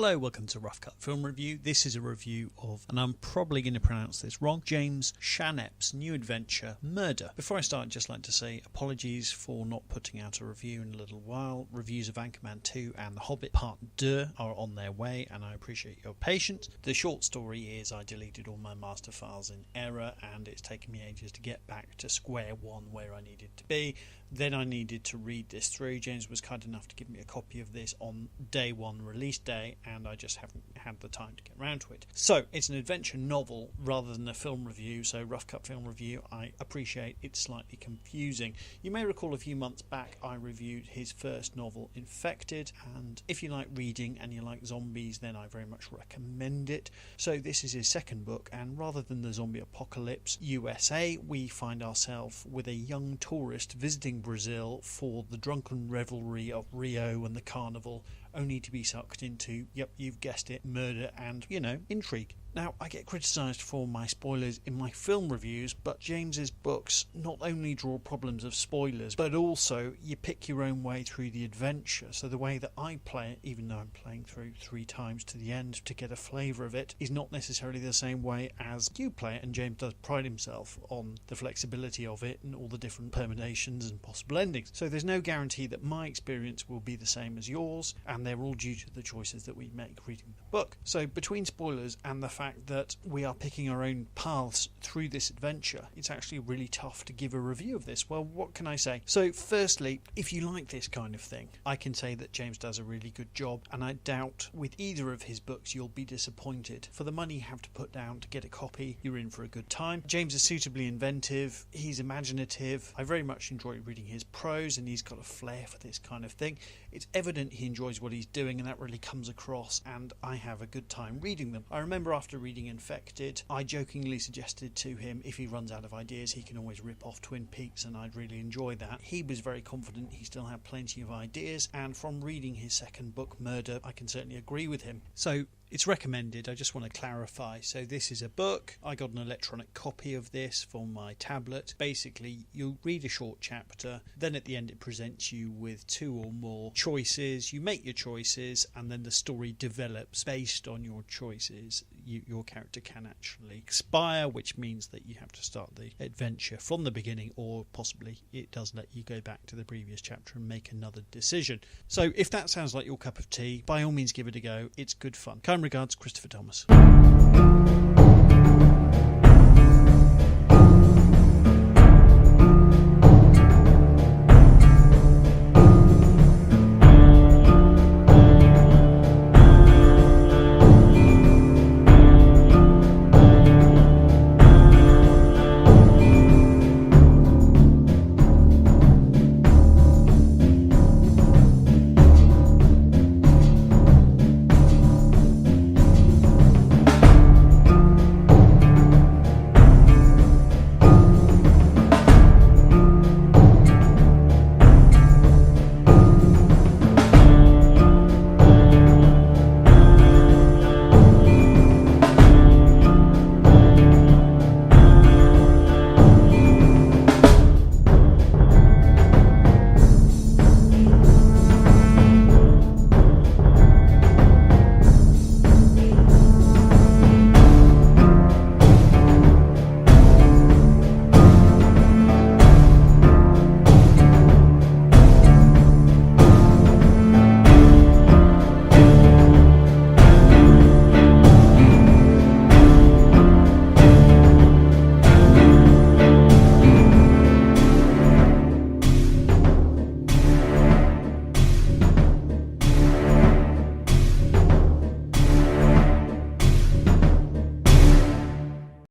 Hello, welcome to Rough Cut Film Review. This is a review of, and I'm probably going to pronounce this wrong, James Chanep's new adventure, Murder. Before I start, I'd just like to say apologies for not putting out a review in a little while. Reviews of Anchorman 2 and The Hobbit Part 2 are on their way, and I appreciate your patience. The short story is I deleted all my master files in error, and it's taken me ages to get back to square one where I needed to be. Then I needed to read this through. James was kind enough to give me a copy of this on day one, release day, and I just haven't had the time to get around to it. So it's an adventure novel rather than a film review, so Rough Cut Film Review. I appreciate it's slightly confusing. You may recall a few months back I reviewed his first novel, Infected, and if you like reading and you like zombies, then I very much recommend it. So this is his second book, and rather than the zombie apocalypse USA, we find ourselves with a young tourist visiting Brazil for the drunken revelry of Rio and the carnival, only to be sucked into, yep, you've guessed it, murder and, intrigue. Now, I get criticised for my spoilers in my film reviews, but James's books not only draw problems of spoilers, but also you pick your own way through the adventure. So the way that I play it, even though I'm playing through 3 times to the end to get a flavour of it, is not necessarily the same way as you play it, and James does pride himself on the flexibility of it and all the different permutations and possible endings. So there's no guarantee that my experience will be the same as yours, and they're all due to the choices that we make reading the book. So between spoilers and the fact that we are picking our own paths through this adventure, it's actually really tough to give a review of this. Well, what can I say? So firstly, if you like this kind of thing, I can say that James does a really good job, and I doubt with either of his books you'll be disappointed. For the money you have to put down to get a copy, you're in for a good time. James is suitably inventive, he's imaginative. I very much enjoy reading his prose, and he's got a flair for this kind of thing. It's evident he enjoys what he's doing, and that really comes across, and I have a good time reading them. I remember after reading Infected, I jokingly suggested to him if he runs out of ideas he can always rip off Twin Peaks, and I'd really enjoy that. He was very confident he still had plenty of ideas, and from reading his second book, Murder, I can certainly agree with him. So it's recommended. I just want to clarify. So this is a book. I got an electronic copy of this for my tablet. Basically, you read a short chapter, then at the end it presents you with 2 or more choices. You make your choices, and then the story develops based on your choices. Your character can actually expire, which means that you have to start the adventure from the beginning, or possibly it does let you go back to the previous chapter and make another decision. So if that sounds like your cup of tea, by all means give it a go. It's good fun. Kind regards, Christopher Thomas.